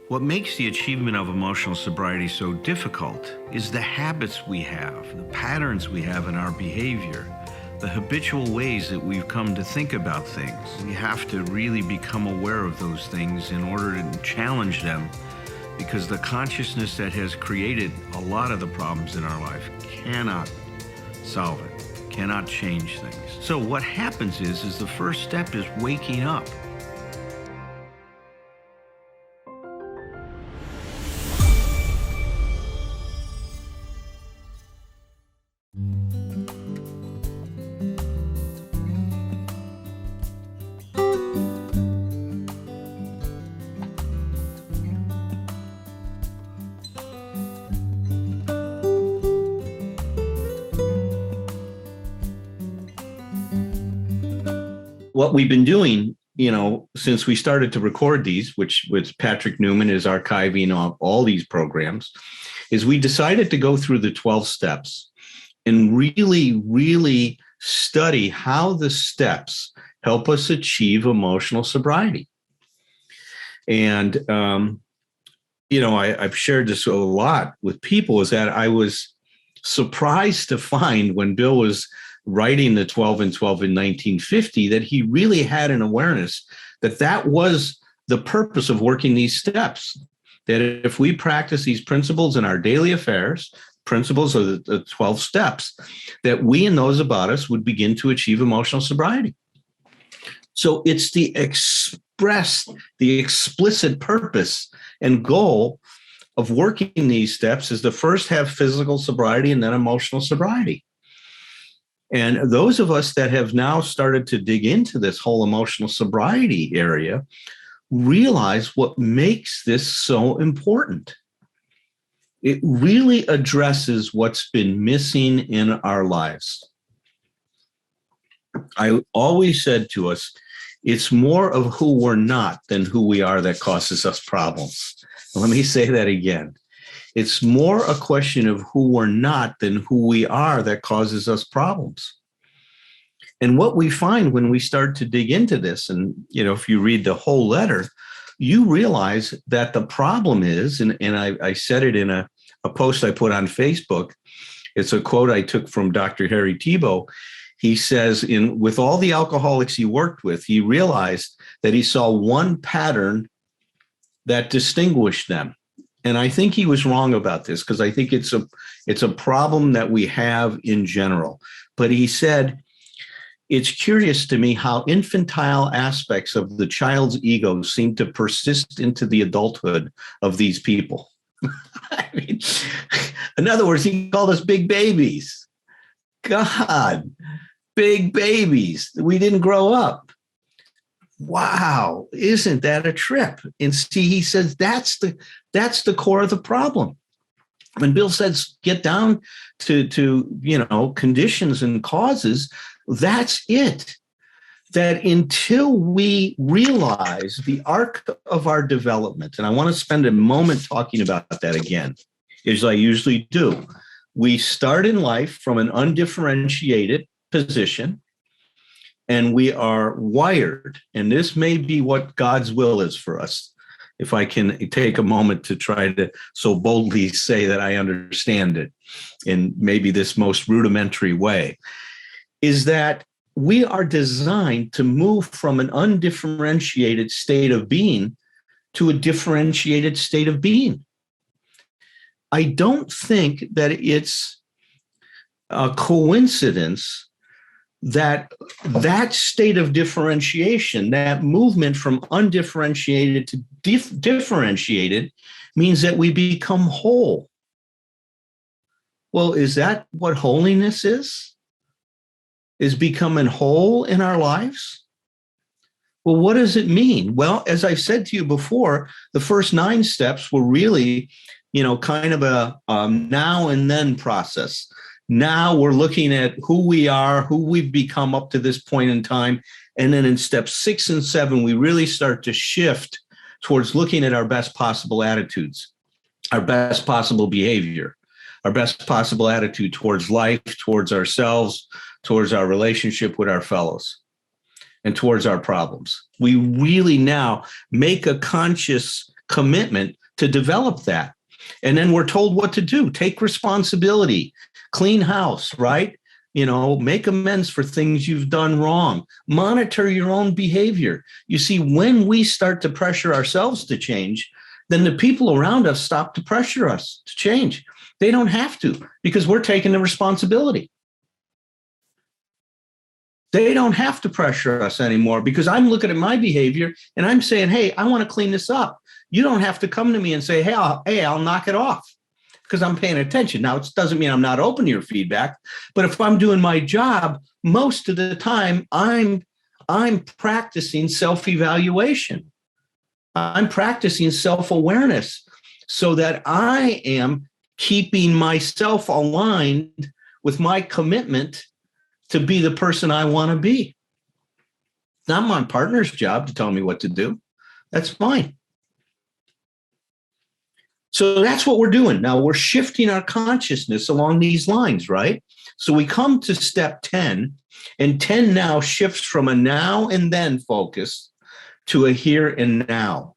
What makes the achievement of emotional sobriety so difficult is the habits we have, the patterns we have in our behavior, the habitual ways that we've come to think about things. We have to really become aware of those things in order to challenge them, because the consciousness that has created a lot of the problems in our life cannot solve it, cannot change things. So what happens is the first step is waking up. What we've been doing, since we started to record these, which Patrick Newman is archiving all these programs, is we decided to go through the 12 steps and really, really study how the steps help us achieve emotional sobriety. And, I've shared this a lot with people, is that I was surprised to find when Bill was writing the 12 and 12 in 1950, that he really had an awareness that was the purpose of working these steps. That if we practice these principles in our daily affairs, principles of the 12 steps, that we and those about us would begin to achieve emotional sobriety. So it's the explicit purpose and goal of working these steps is to first have physical sobriety and then emotional sobriety. And those of us that have now started to dig into this whole emotional sobriety area realize what makes this so important. It really addresses what's been missing in our lives. I always said to us, it's more of who we're not than who we are that causes us problems. Let me say that again. It's more a question of who we're not than who we are that causes us problems. And what we find when we start to dig into this, and if you read the whole letter, you realize that the problem is, and I said it in a post I put on Facebook. It's a quote I took from Dr. Harry Tiebout. He says, with all the alcoholics he worked with, he realized that he saw one pattern that distinguished them. And I think he was wrong about this, because I think it's a problem that we have in general. But he said, it's curious to me how infantile aspects of the child's ego seem to persist into the adulthood of these people. I mean, in other words, he called us big babies. God, big babies. We didn't grow up. Wow, isn't that a trip? And see, he says that's the core of the problem. When Bill says get down to conditions and causes, that's it. That until we realize the arc of our development, and I want to spend a moment talking about that again, as I usually do. We start in life from an undifferentiated position, and we are wired, and this may be what God's will is for us, if I can take a moment to try to so boldly say that I understand it in maybe this most rudimentary way, is that we are designed to move from an undifferentiated state of being to a differentiated state of being. I don't think that it's a coincidence that state of differentiation, that movement from undifferentiated to differentiated, means that we become whole. Well, is that what holiness is? Is becoming whole in our lives? Well, what does it mean? Well, as I've said to you before, the first 9 steps were really, kind of a now and then process. Now we're looking at who we are, who we've become up to this point in time. And then in steps 6 and 7, we really start to shift towards looking at our best possible attitudes, our best possible behavior, our best possible attitude towards life, towards ourselves, towards our relationship with our fellows, and towards our problems. We really now make a conscious commitment to develop that. And then we're told what to do. Take responsibility, clean house, right? Make amends for things you've done wrong. Monitor your own behavior. You see, when we start to pressure ourselves to change, then the people around us stop to pressure us to change. They don't have to, because we're taking the responsibility. They don't have to pressure us anymore, because I'm looking at my behavior and I'm saying, hey, I want to clean this up. You don't have to come to me and say, hey, I'll knock it off, because I'm paying attention. Now, it doesn't mean I'm not open to your feedback, but if I'm doing my job, most of the time I'm practicing self-evaluation. I'm practicing self-awareness so that I am keeping myself aligned with my commitment to be the person I want to be. It's not my partner's job to tell me what to do. That's fine. So that's what we're doing. Now we're shifting our consciousness along these lines, right? So we come to step 10, and 10 now shifts from a now and then focus to a here and now,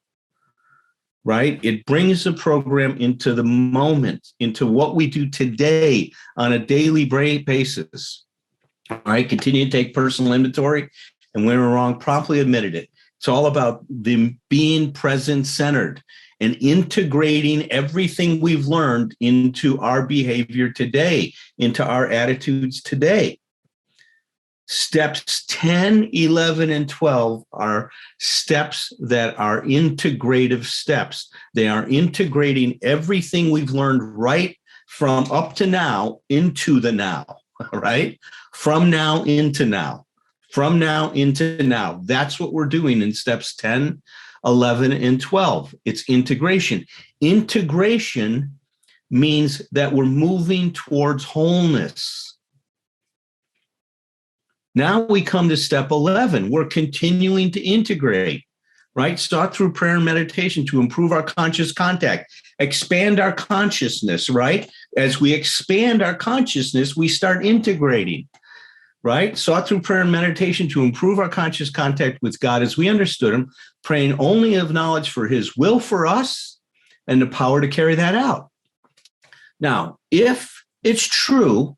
right? It brings the program into the moment, into what we do today on a daily basis. All right, continue to take personal inventory, and when we're wrong, promptly admitted it. It's all about being present-centered and integrating everything we've learned into our behavior today, into our attitudes today. Steps 10, 11, and 12 are steps that are integrative steps. They are integrating everything we've learned right from up to now into the now, right? From now into now. From now into now. That's what we're doing in steps 10, 11, and 12. It's integration. Integration means that we're moving towards wholeness. Now we come to step 11. We're continuing to integrate, right? Start through prayer and meditation to improve our conscious contact, expand our consciousness, right? As we expand our consciousness, we start integrating, right? Sought through prayer and meditation to improve our conscious contact with God as we understood him, praying only of knowledge for his will for us and the power to carry that out. Now, if it's true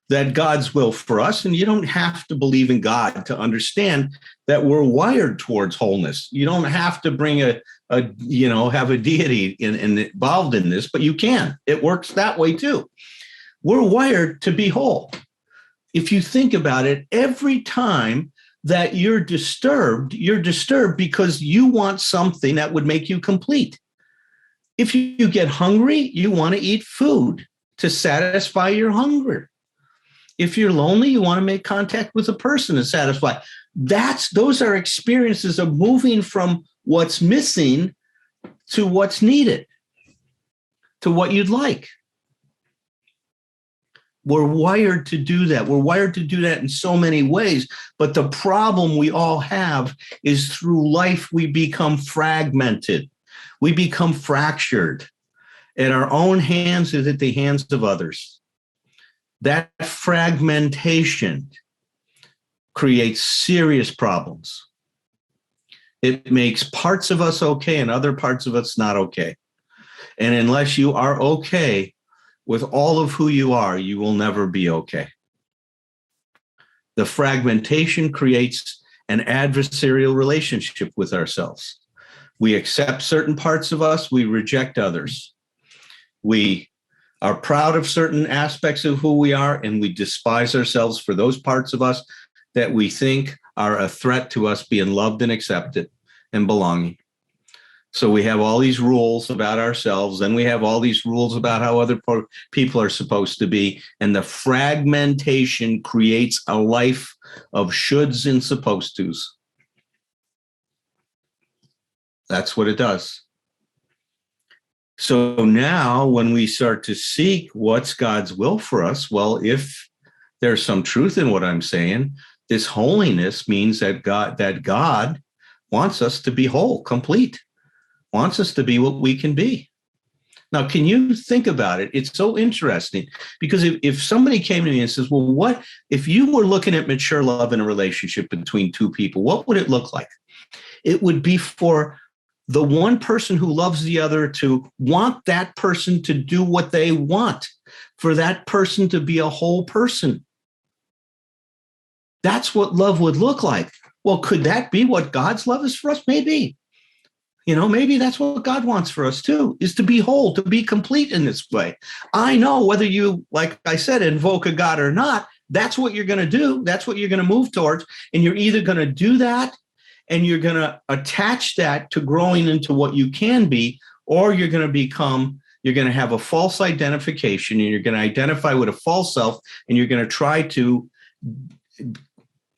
that God's will for us, and you don't have to believe in God to understand that we're wired towards wholeness. You don't have to bring have a deity involved in this, but you can. It works that way too. We're wired to be whole. If you think about it, every time that you're disturbed because you want something that would make you complete. If you get hungry, you want to eat food to satisfy your hunger. If you're lonely, you want to make contact with a person to satisfy. Those are experiences of moving from what's missing to what's needed, to what you'd like. We're wired to do that. We're wired to do that in so many ways. But the problem we all have is through life, we become fragmented. We become fractured at our own hands and at the hands of others. That fragmentation creates serious problems. It makes parts of us okay and other parts of us not okay. And unless you are okay with all of who you are, you will never be okay. The fragmentation creates an adversarial relationship with ourselves. We accept certain parts of us, we reject others. We are proud of certain aspects of who we are, and we despise ourselves for those parts of us that we think are a threat to us being loved and accepted and belonging. So we have all these rules about ourselves, and we have all these rules about how other people are supposed to be, and the fragmentation creates a life of shoulds and supposed tos. That's what it does. So now when we start to seek what's God's will for us, well, if there's some truth in what I'm saying, this holiness means that God wants us to be whole, complete, wants us to be what we can be. Now, can you think about it? It's so interesting because if somebody came to me and says, well, what if you were looking at mature love in a relationship between two people, what would it look like? It would be for the one person who loves the other to want that person to do what they want, for that person to be a whole person. That's what love would look like. Well, could that be what God's love is for us? Maybe. Maybe that's what God wants for us too, is to be whole, to be complete in this way. I know whether you, like I said, invoke a God or not, that's what you're going to do. That's what you're going to move towards. And you're either going to do that and you're going to attach that to growing into what you can be, or you're going to have a false identification, and you're going to identify with a false self, and you're going to try to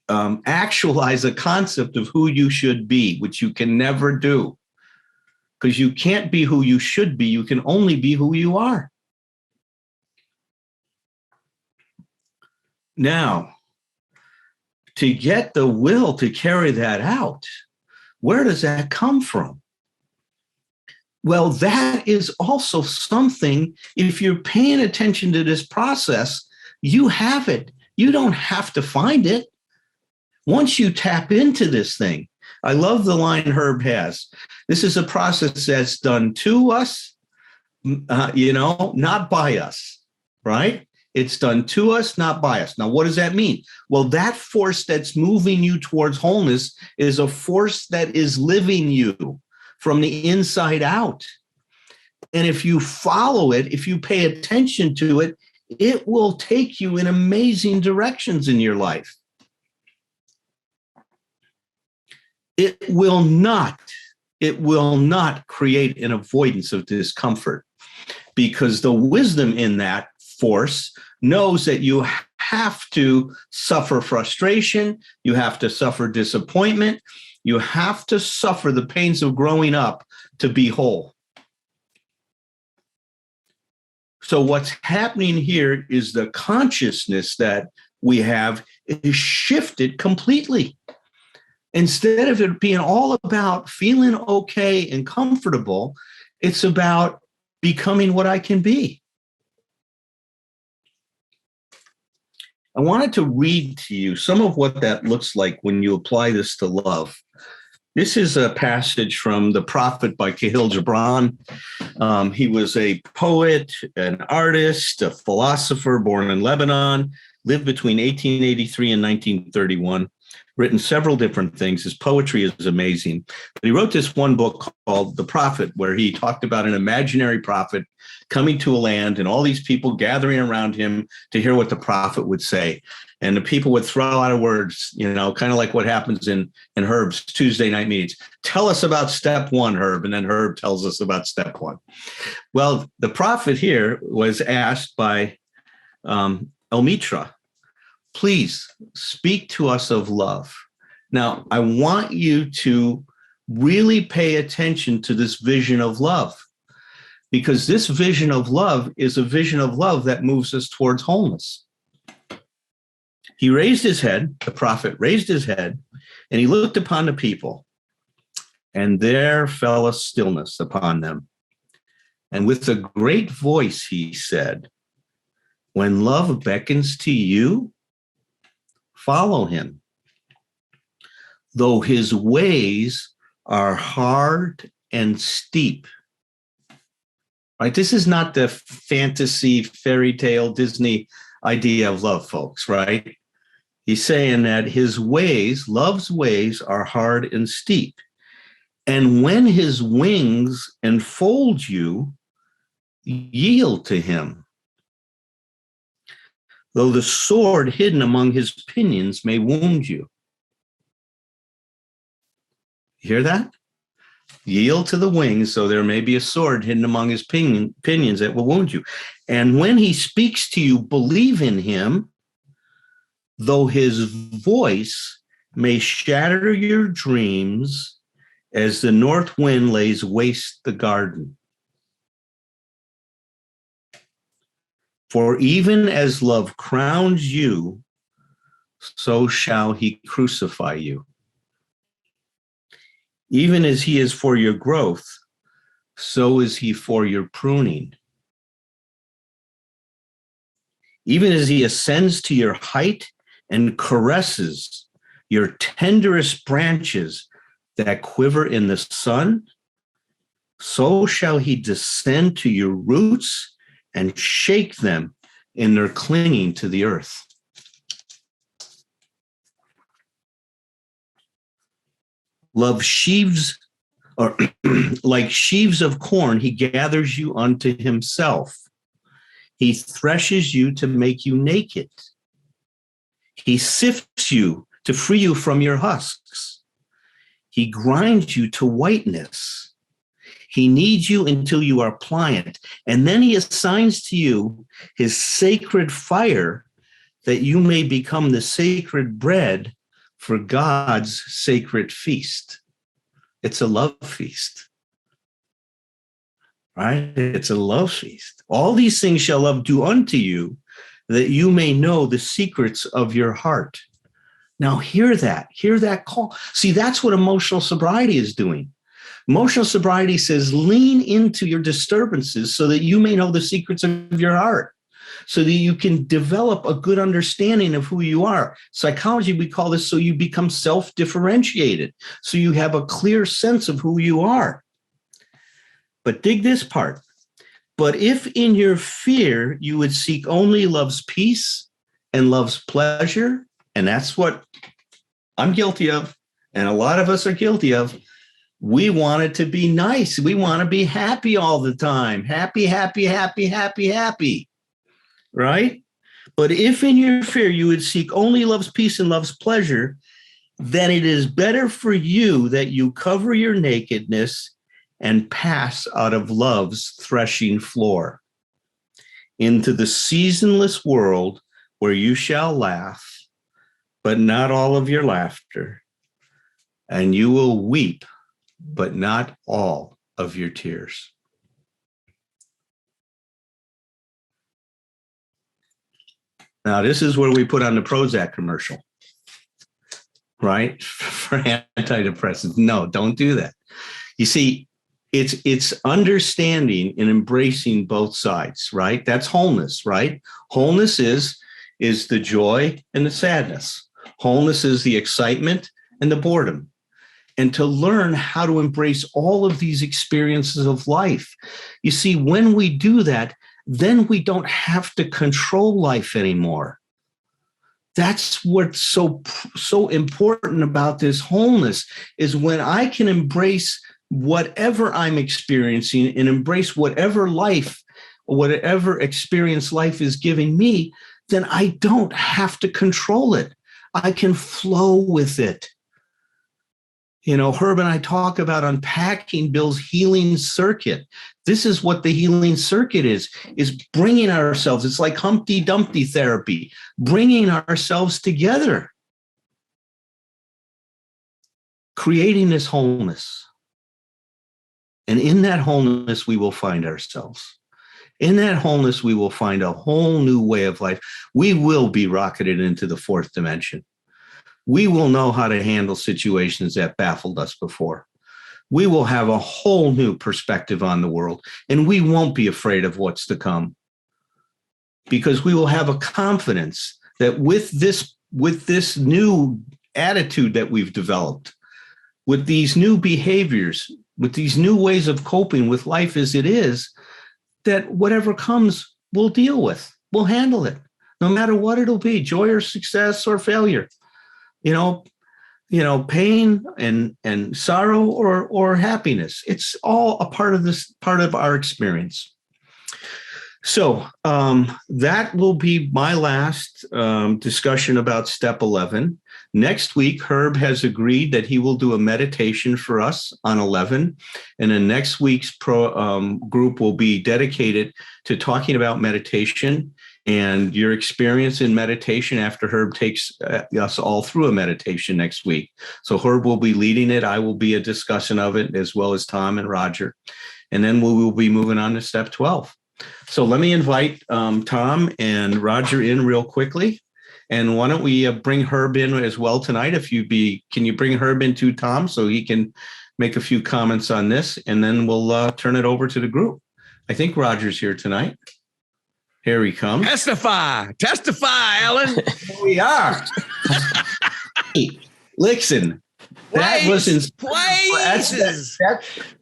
actualize a concept of who you should be, which you can never do. Because you can't be who you should be. You can only be who you are. Now, to get the will to carry that out, where does that come from? Well, that is also something, if you're paying attention to this process, you have it. You don't have to find it. Once you tap into this thing, I love the line Herb has. This is a process that's done to us, not by us, right? It's done to us, not by us. Now, what does that mean? Well, that force that's moving you towards wholeness is a force that is living you from the inside out. And if you follow it, if you pay attention to it, it will take you in amazing directions in your life. It will not create an avoidance of discomfort, because the wisdom in that force knows that you have to suffer frustration, you have to suffer disappointment, you have to suffer the pains of growing up to be whole. So what's happening here is the consciousness that we have is shifted completely. Instead of it being all about feeling okay and comfortable, it's about becoming what I can be. I wanted to read to you some of what that looks like when you apply this to love. This is a passage from The Prophet by Kahlil Gibran. He was a poet, an artist, a philosopher born in Lebanon, lived between 1883 and 1931. Written several different things. His poetry is amazing. But he wrote this one book called The Prophet, where he talked about an imaginary prophet coming to a land and all these people gathering around him to hear what the prophet would say. And the people would throw out words, kind of like what happens in Herb's Tuesday night meetings. Tell us about step one, Herb. And then Herb tells us about step one. Well, the prophet here was asked by Elmitra, please speak to us of love. Now, I want you to really pay attention to this vision of love, because this vision of love is a vision of love that moves us towards wholeness. He raised his head, the prophet raised his head, and he looked upon the people, and there fell a stillness upon them. And with a great voice, he said, when love beckons to you, follow him, though his ways are hard and steep. Right? This is not the fantasy, fairy tale, Disney idea of love, folks, right? He's saying that his ways, love's ways, are hard and steep. And when his wings enfold you, yield to him. Though the sword hidden among his pinions may wound you. You hear that? Yield to the wings, so there may be a sword hidden among his pinions that will wound you. And when he speaks to you, believe in him, though his voice may shatter your dreams as the north wind lays waste the garden. For even as love crowns you, so shall he crucify you. Even as he is for your growth, so is he for your pruning. Even as he ascends to your height and caresses your tenderest branches that quiver in the sun, so shall he descend to your roots and shake them in their clinging to the earth. Love sheaves, or like sheaves of corn, he gathers you unto himself. He threshes you to make you naked. He sifts you to free you from your husks. He grinds you to whiteness. He kneads you until you are pliant. And then he assigns to you his sacred fire that you may become the sacred bread for God's sacred feast. It's a love feast, right? It's a love feast. All these things shall love do unto you, that you may know the secrets of your heart. Now hear that call. See, that's what emotional sobriety is doing. Emotional sobriety says, lean into your disturbances so that you may know the secrets of your heart, so that you can develop a good understanding of who you are. Psychology, we call this so you become self-differentiated, so you have a clear sense of who you are. But dig this part. But if in your fear you would seek only love's peace and love's pleasure, and that's what I'm guilty of, and a lot of us are guilty of, we want it to be nice. We want to be happy all the time. Happy, happy, happy, happy, happy. Right? But if in your fear you would seek only love's peace and love's pleasure, then it is better for you that you cover your nakedness and pass out of love's threshing floor into the seasonless world where you shall laugh, but not all of your laughter, and you will weep, but not all of your tears. Now, this is where we put on the Prozac commercial, right? For antidepressants. No, don't do that. You see, it's understanding and embracing both sides, right? That's wholeness, right? Wholeness is the joy and the sadness. Wholeness is the excitement and the boredom. And to learn how to embrace all of these experiences of life. You see, when we do that, then we don't have to control life anymore. That's what's so important about this wholeness, is when I can embrace whatever I'm experiencing and embrace whatever life, whatever experience life is giving me, then I don't have to control it. I can flow with it. You know, Herb and I talk about unpacking Bill's healing circuit. This is what the healing circuit is bringing ourselves. It's like Humpty Dumpty therapy, bringing ourselves together, creating this wholeness. And in that wholeness, we will find ourselves. In that wholeness, we will find a whole new way of life. We will be rocketed into the fourth dimension. We will know how to handle situations that baffled us before. We will have a whole new perspective on the world, and we won't be afraid of what's to come, because we will have a confidence that with this new attitude that we've developed, with these new behaviors, with these new ways of coping with life as it is, that whatever comes, we'll deal with, we'll handle it, no matter what it'll be, joy or success or failure. You know, pain and sorrow or happiness. It's all a part of our experience. So that will be my last discussion about step 11. Next week, Herb has agreed that he will do a meditation for us on 11. And then next week's group will be dedicated to talking about meditation and your experience in meditation after Herb takes us all through a meditation next week. So Herb will be leading it. I will be a discussion of it, as well as Tom and Roger. And then we will be moving on to step 12. So let me invite Tom and Roger in real quickly. And why don't we bring Herb in as well tonight? Can you bring Herb in too, Tom, so he can make a few comments on this, and then we'll turn it over to the group. I think Roger's here tonight. Here he comes. Testify, Alan. Here we are. Hey, listen, That was places.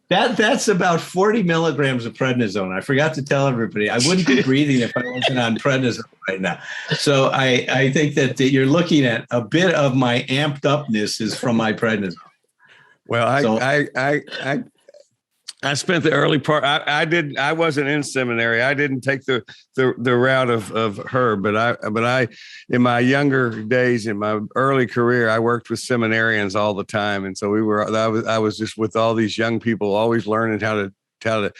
That's about 40 milligrams of prednisone. I forgot to tell everybody. I wouldn't be breathing if I wasn't on prednisone right now. So I think that you're looking at a bit of my amped upness is from my prednisone. Well, I spent the early part. I wasn't in seminary. I didn't take the route of her, but I in my younger days, in my early career, I worked with seminarians all the time, and so I was just with all these young people, always learning how to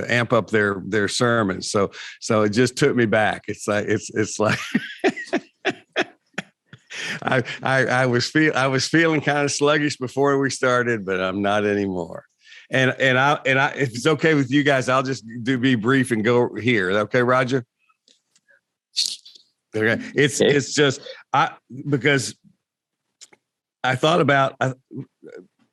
amp up their sermons. So it just took me back. It's like I was feeling kind of sluggish before we started, but I'm not anymore. And I if it's okay with you guys, I'll just be brief and go here. Okay, Roger? Okay. It's just because I thought about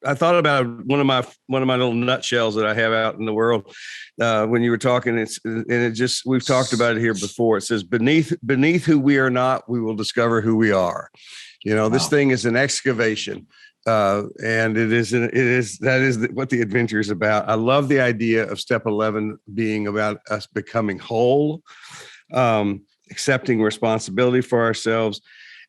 one of my little nutshells that I have out in the world when you were talking. We've talked about it here before. It says beneath who we are not, we will discover who we are. This thing is an excavation. And that is what the adventure is about. I love the idea of step 11 being about us becoming whole, accepting responsibility for ourselves.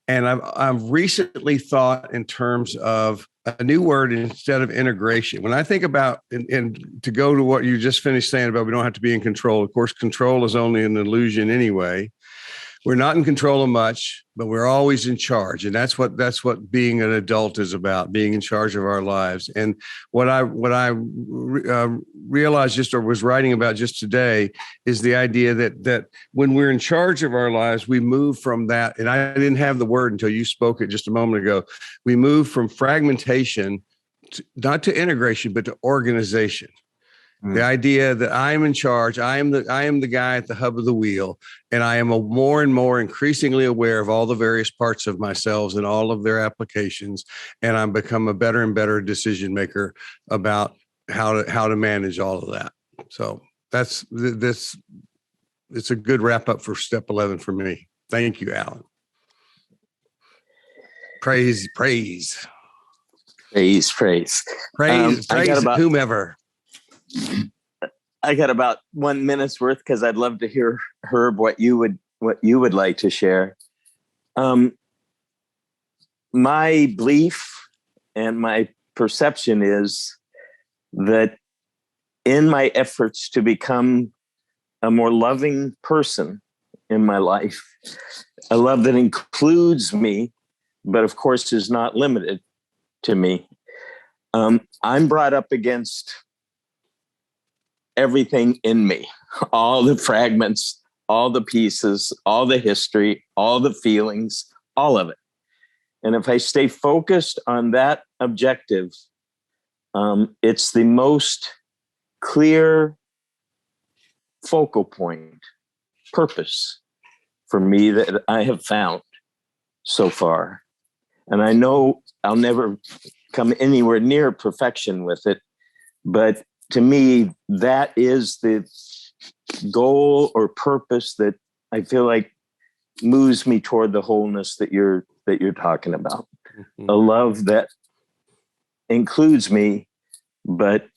And I've recently thought in terms of a new word instead of integration. When I think about, and to go to what you just finished saying about we don't have to be in control. Of course, control is only an illusion anyway. We're not in control of much, but we're always in charge. And that's what being an adult is about, being in charge of our lives. And what I realized was writing about just today is the idea that when we're in charge of our lives, we move from that. And I didn't have the word until you spoke it just a moment ago. We move from fragmentation, not to integration, but to organization. The idea that I'm in charge, I am the guy at the hub of the wheel, and I am more and more increasingly aware of all the various parts of myself and all of their applications, and I've become a better and better decision maker about how to manage all of that. So that's this. It's a good wrap up for step 11 for me. Thank you, Alan. Praise. Whomever. I got about 1 minute's worth because I'd love to hear, Herb, what you would like to share. My belief and my perception is that in my efforts to become a more loving person in my life, a love that includes me, but of course is not limited to me, I'm brought up against everything in me, all the fragments, all the pieces, all the history, all the feelings, all of it. And if I stay focused on that objective, it's the most clear focal point, purpose for me that I have found so far. And I know I'll never come anywhere near perfection with it, but to me, that is the goal or purpose that I feel like moves me toward the wholeness that you're talking about. Mm-hmm. A love that includes me, but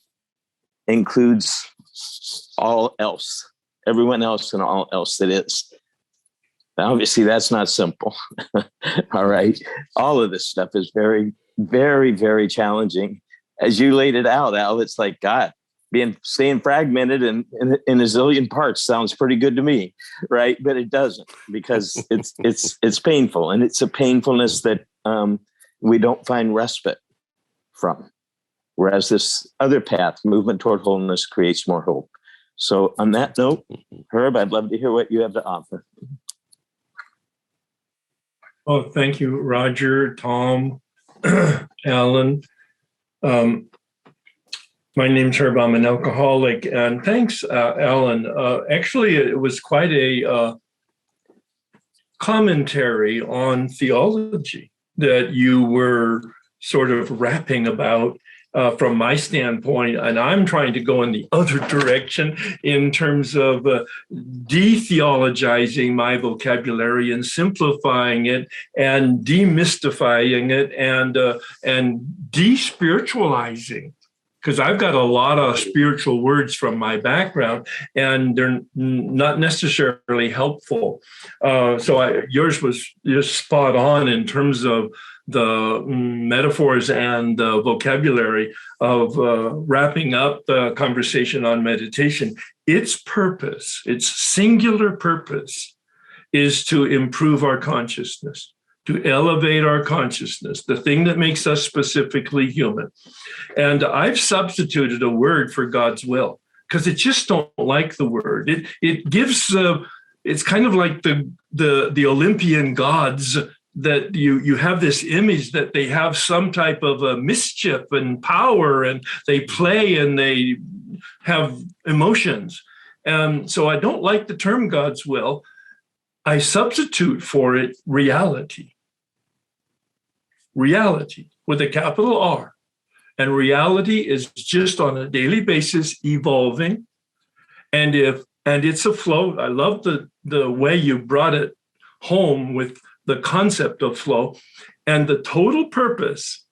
includes all else, everyone else and all else that is. Obviously, that's not simple. All right. All of this stuff is very, very, very challenging. As you laid it out, Al, it's like, God, staying fragmented in a zillion parts sounds pretty good to me, right? But it doesn't, because it's painful, and it's a painfulness that we don't find respite from. Whereas this other path, movement toward wholeness, creates more hope. So on that note, Herb, I'd love to hear what you have to offer. Oh, thank you, Roger, Tom, Alan. My name's Herb. I'm an alcoholic, and thanks, Alan. Actually, it was quite a commentary on theology that you were sort of rapping about, from my standpoint, and I'm trying to go in the other direction in terms of de-theologizing my vocabulary and simplifying it and demystifying it and de-spiritualizing. Because I've got a lot of spiritual words from my background, and they're not necessarily helpful. Yours was just spot on in terms of the metaphors and the vocabulary of wrapping up the conversation on meditation. Its purpose, its singular purpose, is to improve our consciousness, to elevate our consciousness, the thing that makes us specifically human. And I've substituted a word for God's will because I just don't like the word. It gives, it's kind of like the Olympian gods, that you have this image that they have some type of a mischief and power, and they play and they have emotions. And so I don't like the term God's will. I substitute for it reality. Reality with a capital R. And reality is just on a daily basis evolving. And it's a flow. I love the way you brought it home with the concept of flow. And the total purpose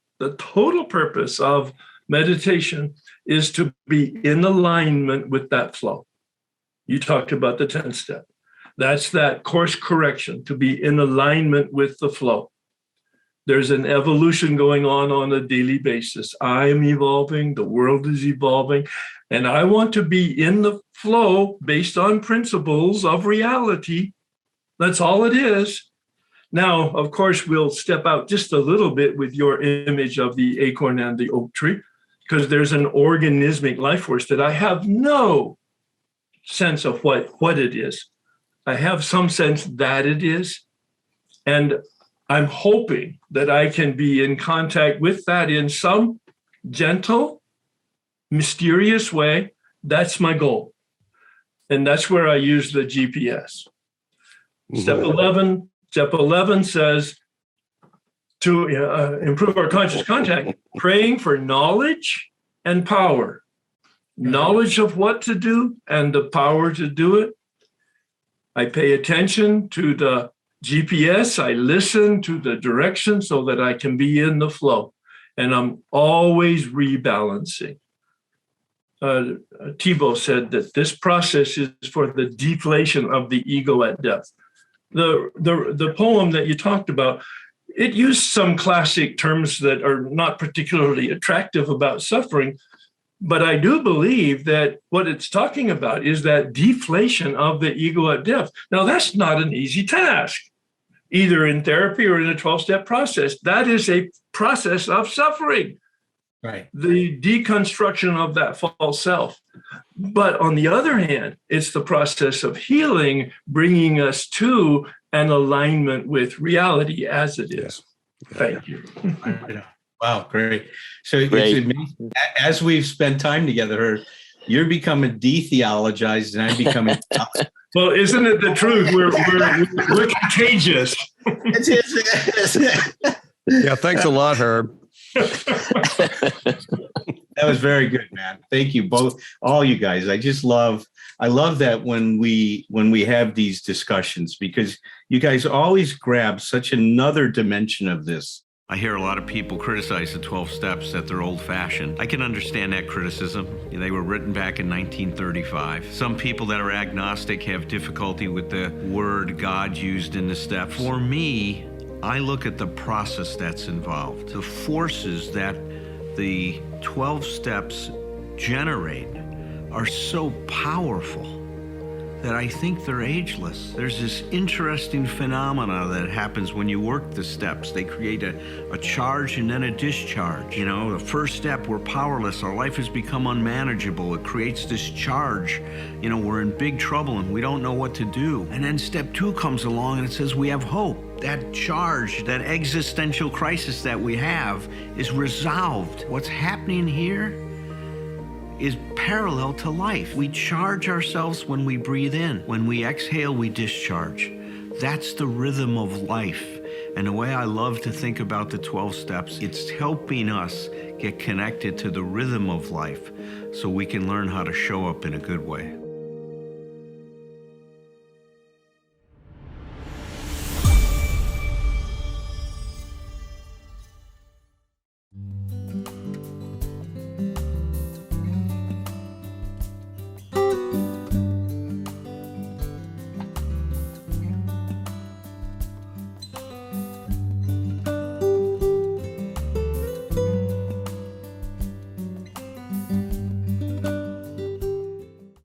of meditation is to be in alignment with that flow. You talked about the 10th step. That's that course correction, to be in alignment with the flow. There's an evolution going on a daily basis. I am evolving, the world is evolving, and I want to be in the flow based on principles of reality. That's all it is. Now, of course, we'll step out just a little bit with your image of the acorn and the oak tree, because there's an organismic life force that I have no sense of what it is. I have some sense that it is, and I'm hoping that I can be in contact with that in some gentle, mysterious way. That's my goal. And that's where I use the GPS. Step 11 says to improve our conscious contact, praying for knowledge and power. Knowledge of what to do and the power to do it. I pay attention to the GPS. I listen to the direction so that I can be in the flow. And I'm always rebalancing. Thibault said that this process is for the deflation of the ego at death. The poem that you talked about, it used some classic terms that are not particularly attractive about suffering, but I do believe that what it's talking about is that deflation of the ego at death. Now, that's not an easy task, either in therapy or in a 12-step process. That is a process of suffering. Right. The deconstruction of that false self. But on the other hand, it's the process of healing, bringing us to an alignment with reality as it is. Thank you. Wow, great. So Great. As we've spent time together, you're becoming de-theologized and I'm becoming... Well, isn't it the truth? We're contagious. Yeah, thanks a lot, Herb. That was very good, man. Thank you both, all you guys. I love that when we have these discussions, because you guys always grab such another dimension of this. I hear a lot of people criticize the 12 steps, that they're old-fashioned. I can understand that criticism. They were written back in 1935. Some people that are agnostic have difficulty with the word God used in the steps. For me, I look at the process that's involved. The forces that the 12 steps generate are so powerful that I think they're ageless. There's this interesting phenomena that happens when you work the steps. They create a charge and then a discharge. You know, the first step, we're powerless. Our life has become unmanageable. It creates this charge. You know, we're in big trouble and we don't know what to do. And then step 2 comes along and it says we have hope. That charge, that existential crisis that we have is resolved. What's happening here is parallel to life. We charge ourselves when we breathe in. When we exhale, we discharge. That's the rhythm of life. And the way I love to think about the 12 steps, it's helping us get connected to the rhythm of life so we can learn how to show up in a good way.